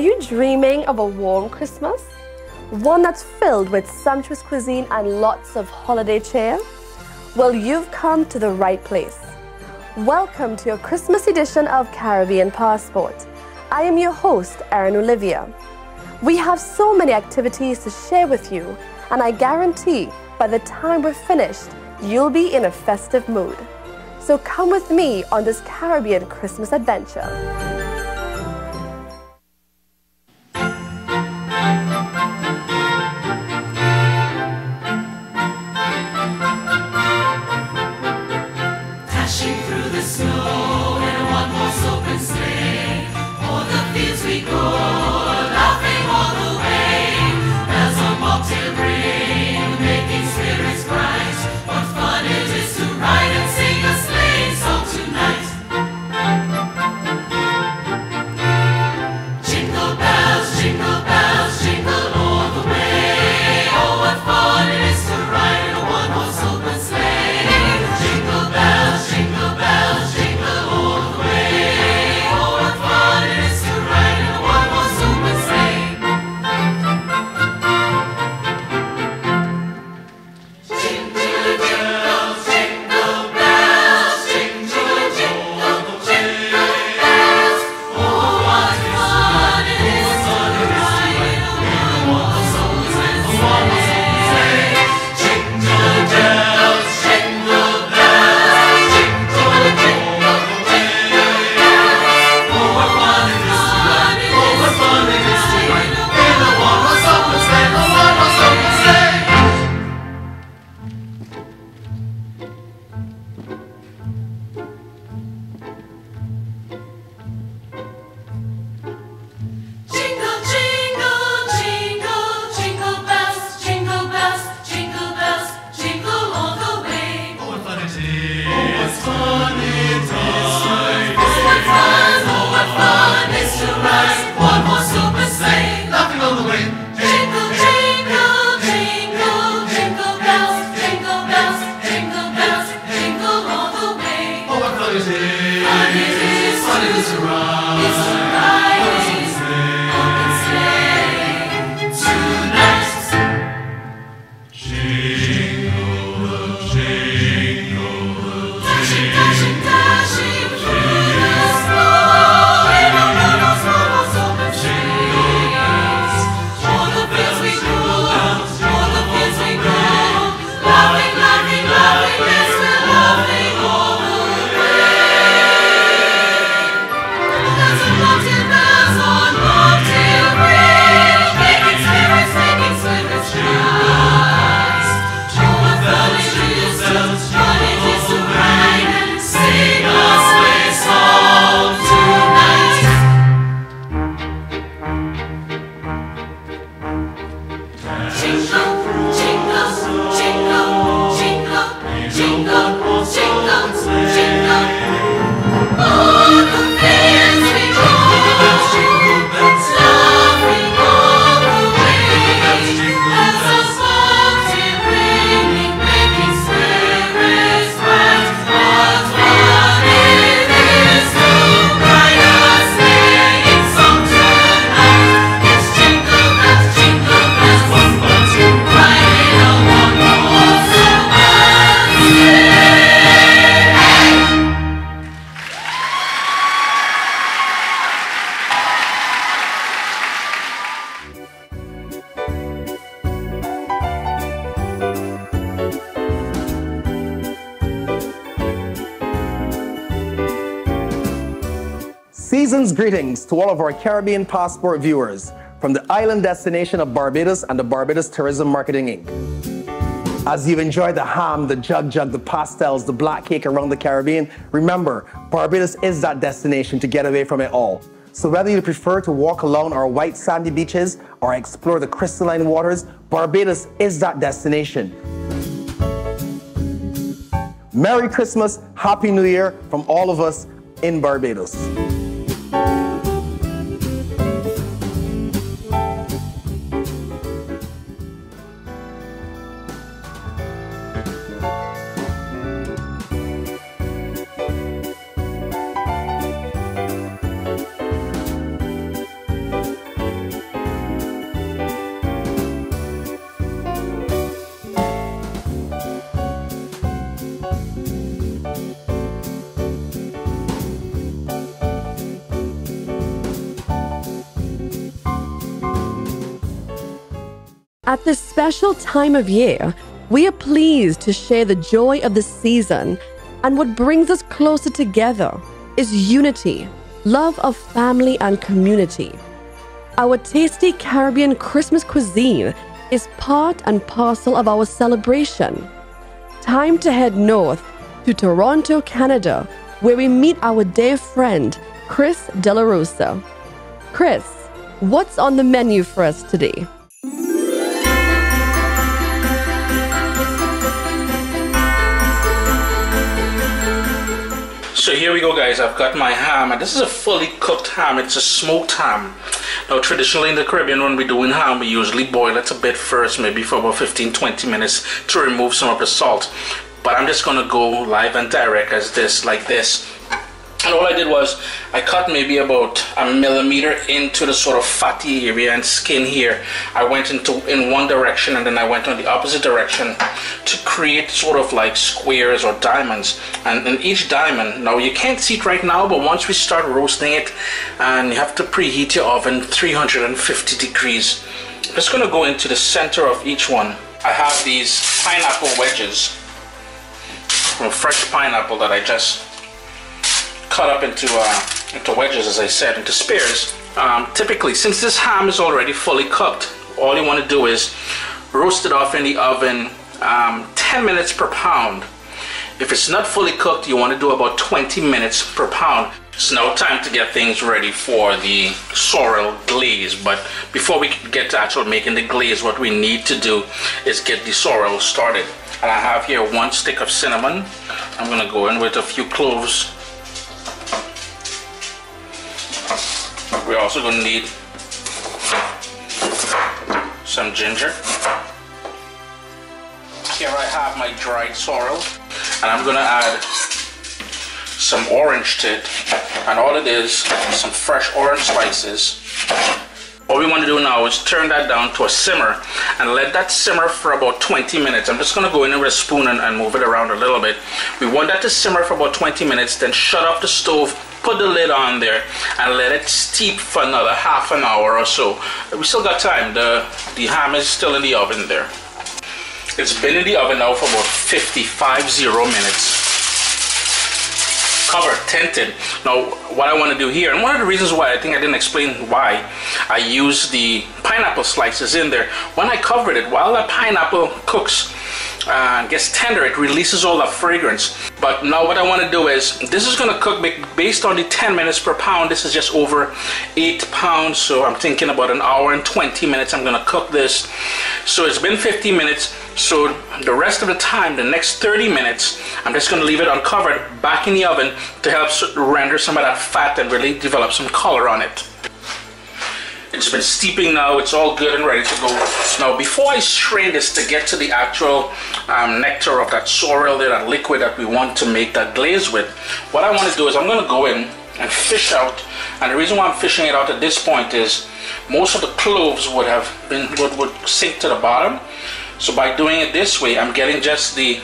you dreaming of a warm Christmas? One that's filled with sumptuous cuisine and lots of holiday cheer? Well, you've come to the right place. Welcome to your Christmas edition of Caribbean Passport. I am your host, Erin Olivia. We have so many activities to share with you, and I guarantee by the time we're finished, you'll be in a festive mood. So come with me on this Caribbean Christmas adventure. Dashing through the snow in a one-horse open sleigh, o'er the fields we go, laughing all the way. Bells on bobtail ring, making spirits bright. What fun it is to ride and sing a sleighing song tonight. Jingle bells, jingle all the way. Oh, what fun it is to ride in a one-horse open sleigh. Jingle bells, jingle all the way. Oh, what fun it is to ride in a one-horse open sleigh. Jingle bells, jingle bells, jingle bells. Oh, what fun it is to ride in a one-horse open sleigh. Jingle bells, jingle bells, jingle bells. Oh, what fun it is to ride in a one-horse open sleigh, a one-horse open sleigh. Jingle, jingle bells, jingle bells, jingle all the way. Oh, what fun it is! Oh, what fun it is! Oh, what fun is to ride one horse open sleigh, laughing all the way. Jingle, jingle bells, jingle all the way. Oh, what fun it is! Fun it is to ride. It's to ride open sleigh tonight. Dashing through the snow in a one-horse open sleigh. O'er the fields we go, laughing, yes, we're laughing all the way. Bells on bobtail ring, making spirits rise. Oh, what fun it is to ride and sing a sleigh song tonight. Jingle. O'er the fields we go, laughing all the way. Bells on bobtail ringing, making spirits bright. What fun it is to ride a sleighing song tonight. It's jingle bells, one fun to ride in a one-horse open sleigh. Season's greetings to all of our Caribbean Passport viewers from the island destination of Barbados and the Barbados Tourism Marketing Inc. As you've enjoyed the ham, the jug, the pastels, the black cake around the Caribbean, remember, Barbados is that destination to get away from it all. So whether you prefer to walk along our white sandy beaches or explore the crystalline waters, Barbados is that destination. Merry Christmas, Happy New Year from all of us in Barbados. At this special time of year, we are pleased to share the joy of the season, and what brings us closer together is unity, love of family and community. Our tasty Caribbean Christmas cuisine is part and parcel of our celebration. Time to head north to Toronto, Canada, where we meet our dear friend, Chris De La Rosa. Chris, what's on the menu for us today? So here we go, guys. I've got my ham, and this is a fully cooked ham. It's a smoked ham. Now, traditionally in the Caribbean, when we're doing ham, we usually boil it a bit first, maybe for about 15-20 minutes to remove some of the salt. But I'm just gonna go live and direct as this, like this. And all I did was I cut maybe about 1 millimeter into the sort of fatty area and skin here. I went in one direction, and then I went on the opposite direction to create sort of like squares or diamonds. And in each diamond, now you can't see it right now, but once we start roasting it, and you have to preheat your oven 350 degrees. I'm just gonna go into the center of each one. I have these pineapple wedges from fresh pineapple that I just cut up into wedges, as I said, into spears. Typically, since this ham is already fully cooked, all you want to do is roast it off in the oven 10 minutes per pound. If it's not fully cooked, you want to do about 20 minutes per pound. It's now time to get things ready for the sorrel glaze. But before we get to actually making the glaze, what we need to do is get the sorrel started. And I have here 1 stick of cinnamon. I'm going to go in with a few cloves. We're also going to need some ginger. Here I have my dried sorrel, and I'm going to add some orange to it, and all it is some fresh orange slices. All we want to do now is turn that down to a simmer and let that simmer for about 20 minutes. I'm just going to go in with a spoon and move it around a little bit. We want that to simmer for about 20 minutes, then shut off the stove, put the lid on there, and let it steep for another half an hour or so. We still got time. The ham is still in the oven there. It's been in the oven now for about 50 minutes. Covered, tinted. Now, what I want to do here, and one of the reasons why I think I didn't explain why I use the pineapple slices in there, when I covered it, while that pineapple cooks and gets tender, it releases all that fragrance. But now what I want to do is, this is going to cook based on the 10 minutes per pound. This is just over 8 pounds, so I'm thinking about 1 hour and 20 minutes I'm going to cook this. So it's been 50 minutes, so the rest of the time, the next 30 minutes, I'm just going to leave it uncovered back in the oven to help render some of that fat and really develop some color on it. It's been steeping now, it's all good and ready to go. Now, before I strain this to get to the actual nectar of that sorrel there, that liquid that we want to make that glaze with, what I want to do is I'm going to go in and fish out. And the reason why I'm fishing it out at this point is most of the cloves would sink to the bottom. So by doing it this way, I'm getting just the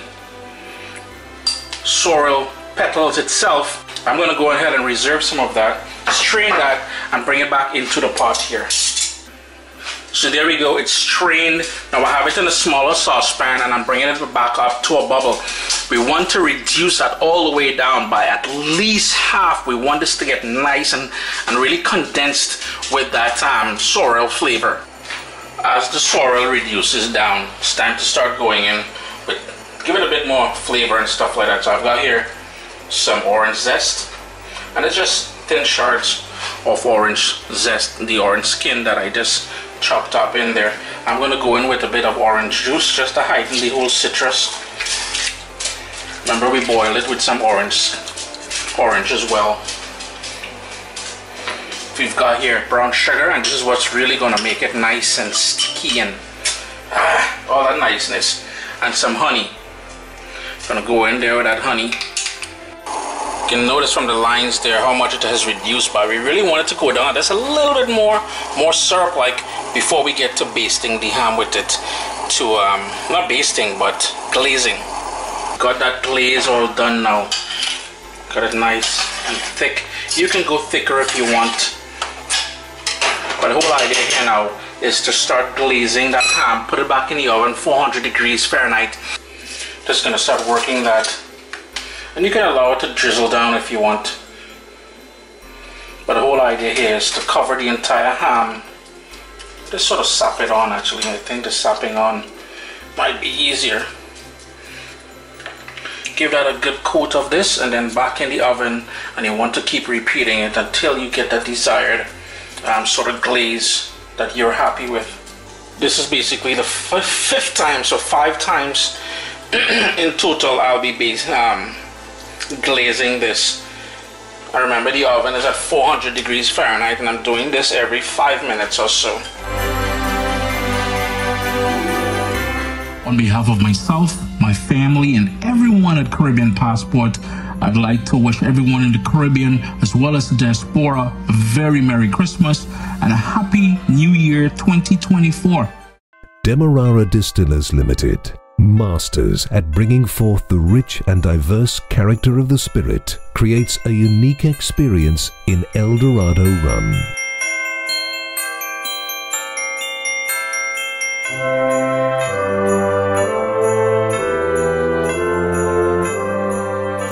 sorrel petals itself. I'm going to go ahead and reserve some of that, strain that, and bring it back into the pot here. So there we go, it's strained. Now I have it in a smaller saucepan, and I'm bringing it back up to a bubble. We want to reduce that all the way down by at least half. We want this to get nice and really condensed with that sorrel flavor. As the sorrel reduces down, it's time to start going in with, give it a bit more flavor and stuff like that. So I've got here some orange zest, and it's just thin shards of orange zest, the orange skin that I just chopped up in there. I'm going to go in with a bit of orange juice just to heighten the whole citrus. Remember, we boiled it with some orange as well. We've got here brown sugar, and this is what's really going to make it nice and sticky and all that niceness. And some honey. Gonna go in there with that honey. You can notice from the lines there how much it has reduced by. We really want it to go down. There's a little bit more syrup like before we get to basting the ham with it. To not basting, but glazing. Got that glaze all done now. Got it nice and thick. You can go thicker if you want. But the whole idea here now is to start glazing that ham, put it back in the oven, 400 degrees Fahrenheit. Just gonna start working that. And you can allow it to drizzle down if you want. But the whole idea here is to cover the entire ham. Just sort of sap it on actually. I think the sapping on might be easier. Give that a good coat of this and then back in the oven, and you want to keep repeating it until you get that desired sort of glaze that you're happy with. This is basically the fifth time, so 5 times in total I'll be glazing this. I remember the oven is at 400 degrees Fahrenheit and I'm doing this every 5 minutes or so. On behalf of myself, my family, and everyone at Caribbean Passport, I'd like to wish everyone in the Caribbean as well as the diaspora a very Merry Christmas and a Happy New Year 2024. Demerara Distillers Limited, masters at bringing forth the rich and diverse character of the spirit, creates a unique experience in El Dorado rum.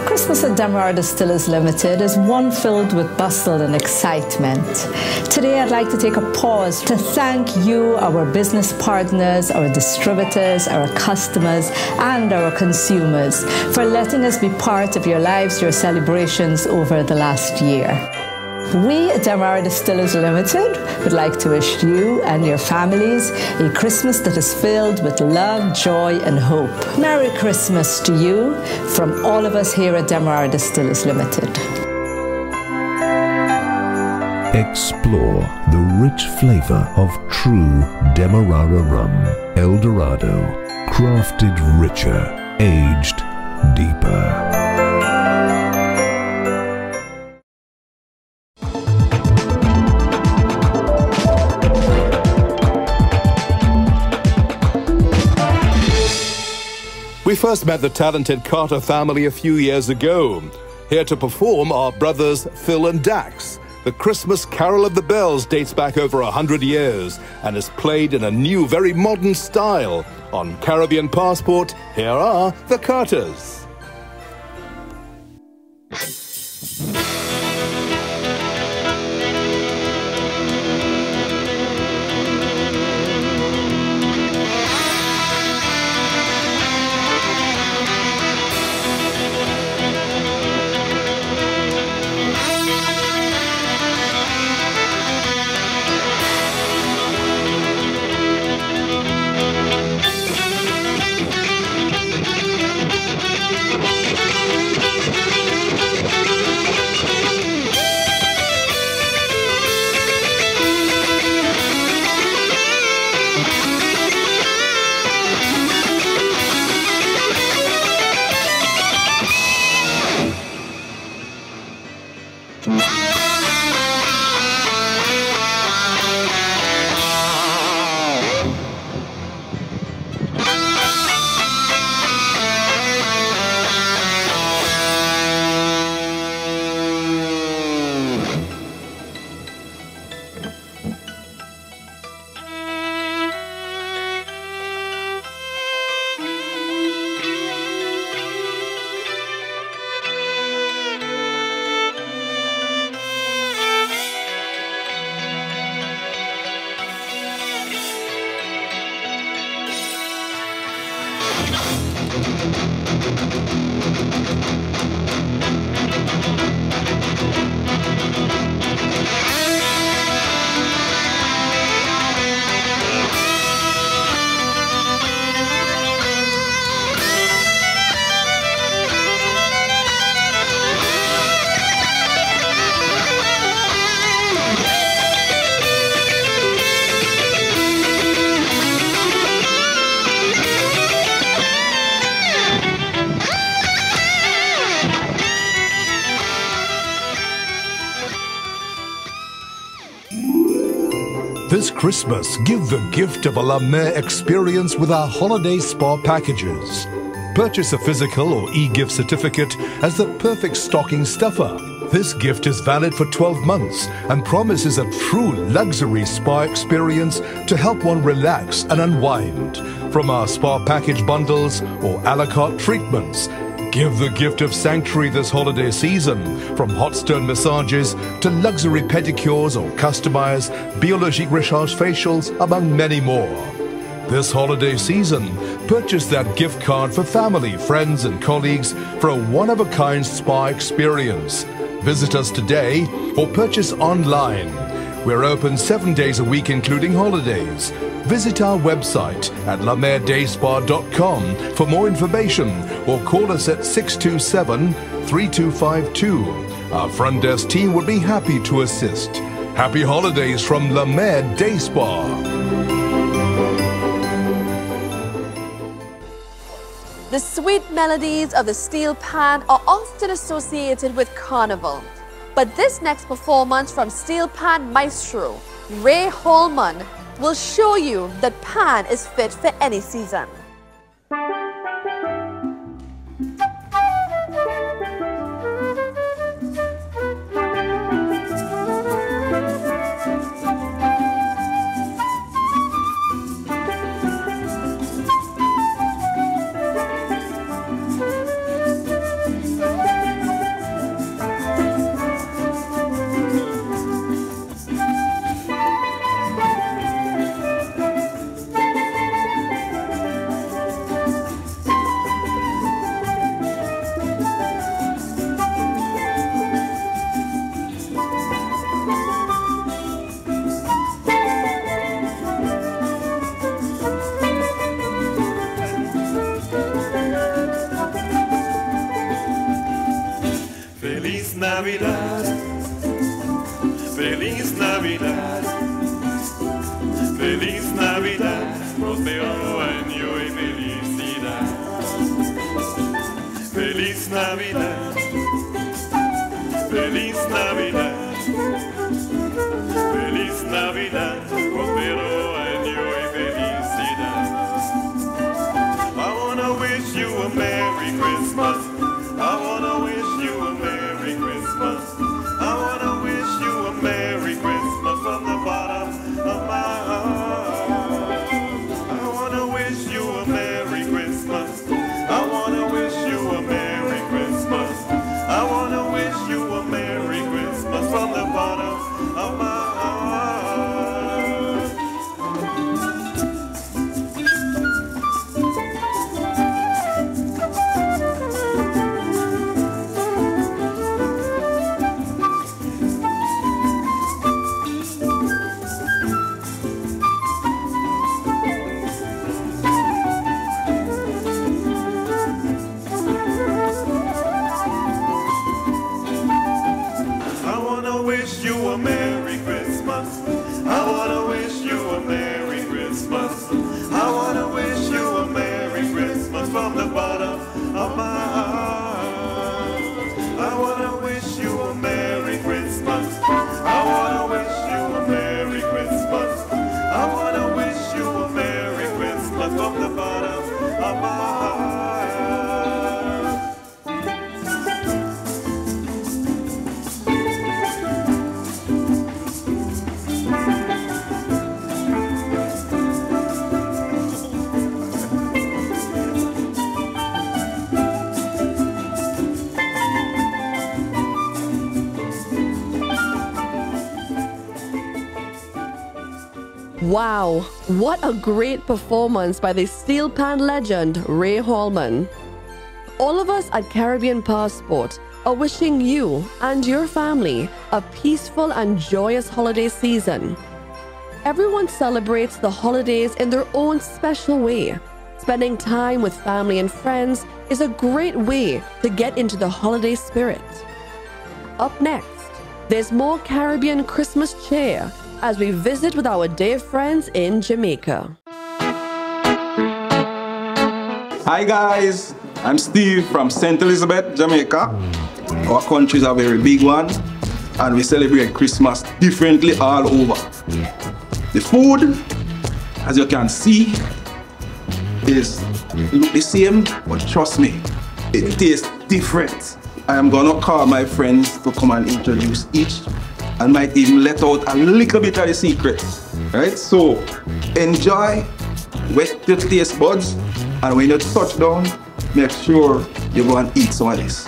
Christmas at Demerara Distillers Limited is one filled with bustle and excitement. Today I'd like to take a pause to thank you, our business partners, our distributors, our customers, and our consumers for letting us be part of your lives, your celebrations over the last year. We at Demerara Distillers Limited would like to wish you and your families a Christmas that is filled with love, joy, and hope. Merry Christmas to you from all of us here at Demerara Distillers Limited. Explore the rich flavor of true Demerara rum. El Dorado, crafted richer, aged deeper. We first met the talented Carter family a few years ago. Here to perform are brothers Phil and Dax. The Christmas Carol of the Bells dates back over 100 years and is played in a new, very modern style. On Caribbean Passport, here are the Carters. This Christmas, give the gift of a La Mer experience with our holiday spa packages. Purchase a physical or e-gift certificate as the perfect stocking stuffer. This gift is valid for 12 months and promises a true luxury spa experience to help one relax and unwind. From our spa package bundles or a la carte treatments, give the gift of sanctuary this holiday season, from hot stone massages to luxury pedicures or customized biologique recharge facials, among many more. This holiday season, purchase that gift card for family, friends and colleagues for a one-of-a-kind spa experience. Visit us today or purchase online. We're open 7 days a week including holidays. Visit our website at lamerdayspa.com for more information or call us at 627-3252. Our front desk team would be happy to assist. Happy holidays from La Mer Day Spa. The sweet melodies of the steel pan are often associated with carnival. But this next performance from steel pan maestro Ray Holman will show you that pan is fit for any season. Navidad, Feliz Navidad, Feliz Navidad, próspero año y felicidad. Feliz Navidad, Feliz Navidad, Feliz Navidad, próspero año y felicidad. I wanna wish you a Merry Christmas. I wanna wish you a Merry Christmas. I wanna wish you a Merry Christmas from the bottom of my heart. I wanna wish you a Merry Christmas. I wanna wish you a Merry Christmas. I wanna wish you a Merry Christmas from the bottom of my heart. Wow, what a great performance by the steel pan legend Ray Holman. All of us at Caribbean Passport are wishing you and your family a peaceful and joyous holiday season. Everyone celebrates the holidays in their own special way. Spending time with family and friends is a great way to get into the holiday spirit. Up next, there's more Caribbean Christmas cheer as we visit with our dear friends in Jamaica. Hi guys, I'm Steve from St. Elizabeth, Jamaica. Our country is a very big one and we celebrate Christmas differently all over. The food, as you can see, look the same, but trust me, it tastes different. I am gonna call my friends to come and introduce each, and might even let out a little bit of the secret. Right? So enjoy, wet your taste buds, and when you touch down, make sure you go and eat some of this.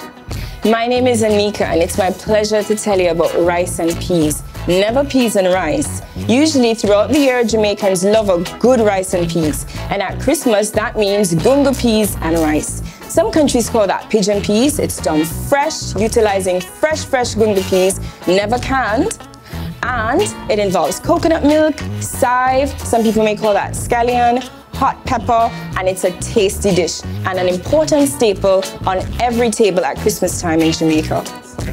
My name is Anika, and it's my pleasure to tell you about rice and peas. Never peas and rice. Usually throughout the year, Jamaicans love a good rice and peas. And at Christmas, that means gunga peas and rice. Some countries call that pigeon peas. It's done fresh, utilizing fresh gunga peas, never canned. And it involves coconut milk, chive, some people may call that scallion, hot pepper, and it's a tasty dish and an important staple on every table at Christmas time in Jamaica.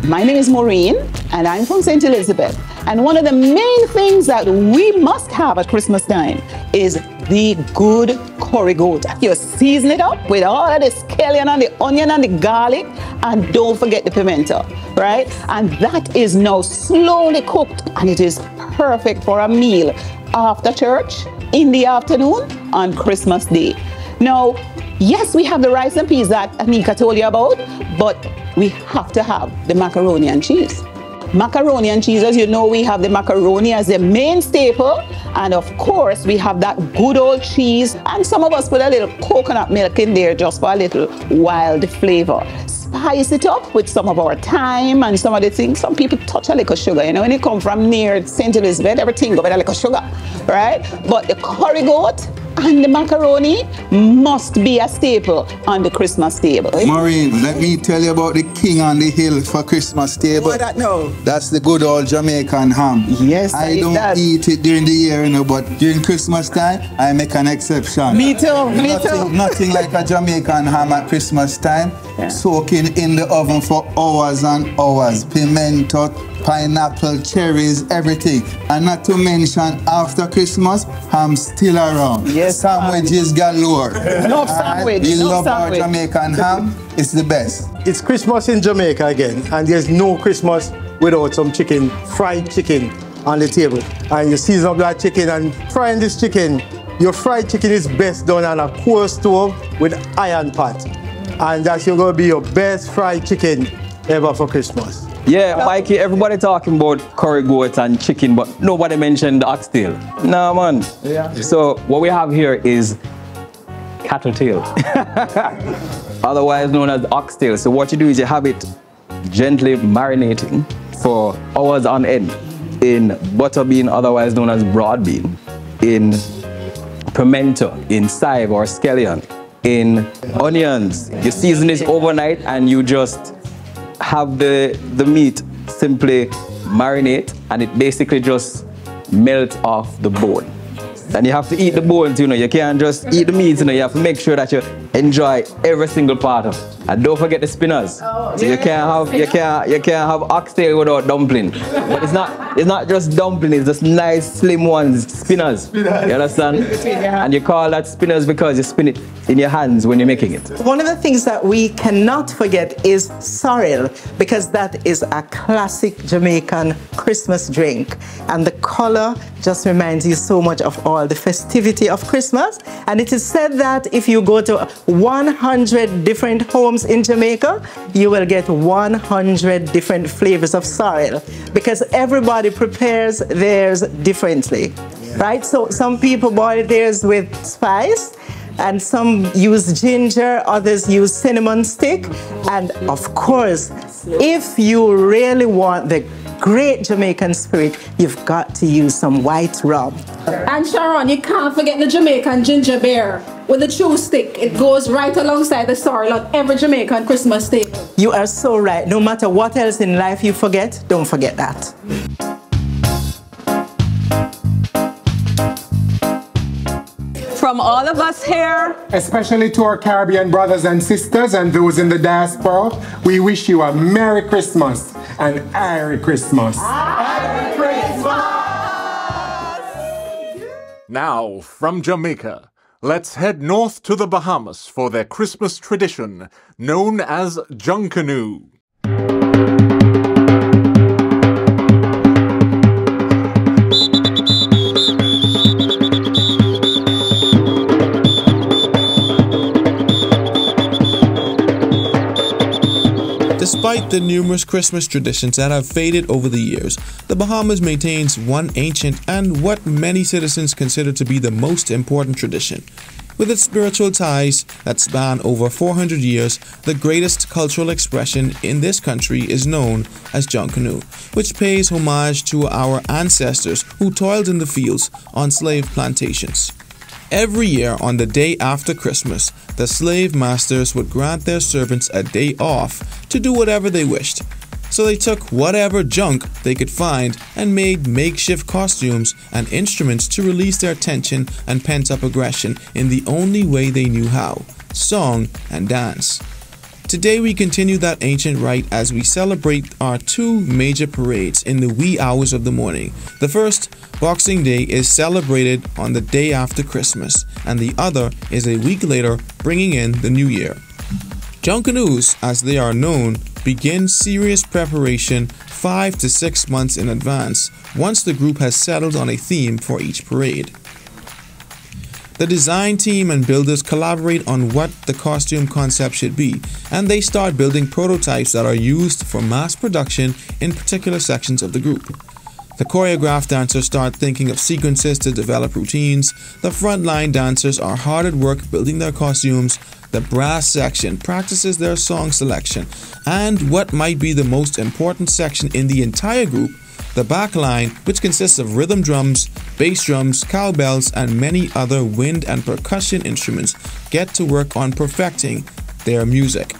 My name is Maureen, and I'm from St. Elizabeth. And one of the main things that we must have at Christmas time is the good curry goat. You season it up with all of the scallion and the onion and the garlic, and don't forget the pimento, right? And that is now slowly cooked, and it is perfect for a meal after church, in the afternoon, on Christmas Day. Now, yes, we have the rice and peas that Anika told you about, but we have to have the macaroni and cheese. Macaroni and cheese, as you know, we have the macaroni as the main staple, and of course we have that good old cheese, and some of us put a little coconut milk in there just for a little wild flavor. Spice it up with some of our thyme and some of the things. Some people touch a little sugar, you know, when you come from near St. Elizabeth, everything go with a little sugar, right? But the curry goat and the macaroni must be a staple on the Christmas table. Maureen, let me tell you about the king on the hill for Christmas table. What that now? That's the good old Jamaican ham. Yes, I don't eat it during the year, you know, but during Christmas time, I make an exception. Me too, me too. Nothing like a Jamaican ham at Christmas time. Yeah. Soaking in the oven for hours and hours. Pimento, pineapple, cherries, everything. And not to mention, after Christmas, ham still around. Yes, sandwiches galore. No sandwich. We no love sandwich. our Jamaican ham. It's the best. It's Christmas in Jamaica again, and there's no Christmas without some chicken, fried chicken on the table. And you season up that chicken and frying this chicken. Your fried chicken is best done on a coal stove with iron pot. And that's going to be your best fried chicken ever for Christmas. Yeah, Mikey, everybody talking about curry goat and chicken, but nobody mentioned the oxtail. Nah, man. Yeah. So what we have here is cattle tail, otherwise known as oxtail. So what you do is you have it gently marinating for hours on end in butter bean, otherwise known as broad bean, in pimento, in chive or scallion, in onions. You season this overnight and you just have the meat simply marinate, and it basically just melt off the bone. And you have to eat the bones, you know, you can't just eat the meat, you know, you have to make sure that you enjoy every single part of it. And don't forget the spinners. So you can't have oxtail without dumpling. But it's not just dumpling, it's just nice slim ones, spinners. You understand? And you call that spinners because you spin it in your hands when you're making it. One of the things that we cannot forget is sorrel, because that is a classic Jamaican Christmas drink. And the color just reminds you so much of all the festivity of Christmas. And it is said that if you go to 100 different homes in Jamaica, you will get 100 different flavors of sorrel, because everybody prepares theirs differently, right? So some people boil theirs with spice, and some use ginger, others use cinnamon stick. And of course, if you really want the great Jamaican spirit, you've got to use some white rum. And Sharon, you can't forget the Jamaican ginger beer with the chew stick. It goes right alongside the sorrel on every Jamaican Christmas table. You are so right. No matter what else in life you forget, don't forget that. From all of us here, especially to our Caribbean brothers and sisters and those in the diaspora, we wish you a Merry Christmas and Airy Christmas. Merry Christmas! Now, from Jamaica, let's head north to the Bahamas for their Christmas tradition known as Junkanoo. Despite the numerous Christmas traditions that have faded over the years, the Bahamas maintains one ancient and what many citizens consider to be the most important tradition. With its spiritual ties that span over 400 years, the greatest cultural expression in this country is known as Junkanoo, which pays homage to our ancestors who toiled in the fields on slave plantations. Every year on the day after Christmas, the slave masters would grant their servants a day off to do whatever they wished. So they took whatever junk they could find and made makeshift costumes and instruments to release their tension and pent-up aggression in the only way they knew how: song and dance. Today we continue that ancient rite as we celebrate our two major parades in the wee hours of the morning. The first, Boxing Day, is celebrated on the day after Christmas, and the other is a week later, bringing in the new year. Junkanoos, as they are known, begin serious preparation 5 to 6 months in advance once the group has settled on a theme for each parade. The design team and builders collaborate on what the costume concept should be, and they start building prototypes that are used for mass production in particular sections of the group. The choreographed dancers start thinking of sequences to develop routines. The frontline dancers are hard at work building their costumes. The brass section practices their song selection. And what might be the most important section in the entire group, the back line, which consists of rhythm drums, bass drums, cowbells, and many other wind and percussion instruments, get to work on perfecting their music.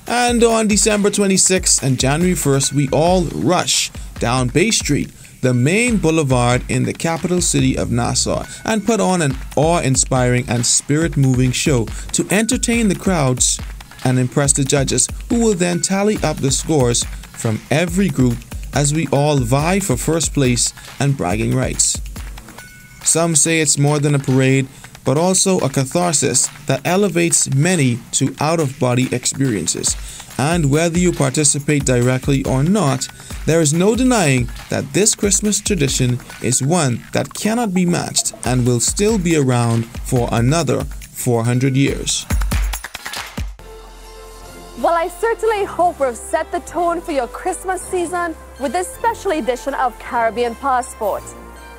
And on December 26th and January 1st, we all rush down Bay Street, the main boulevard in the capital city of Nassau, and put on an awe-inspiring and spirit-moving show to entertain the crowds and impress the judges, who will then tally up the scores from every group as we all vie for first place and bragging rights. Some say it's more than a parade, but also a catharsis that elevates many to out-of-body experiences. And whether you participate directly or not, there is no denying that this Christmas tradition is one that cannot be matched and will still be around for another 400 years. Well, I certainly hope we've set the tone for your Christmas season with this special edition of Caribbean Passport.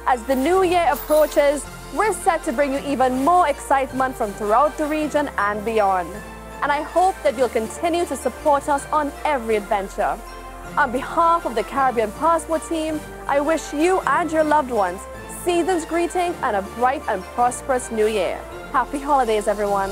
As the new year approaches, we're set to bring you even more excitement from throughout the region and beyond. And I hope that you'll continue to support us on every adventure. On behalf of the Caribbean Passport team, I wish you and your loved ones season's greeting and a bright and prosperous new year. Happy holidays, everyone.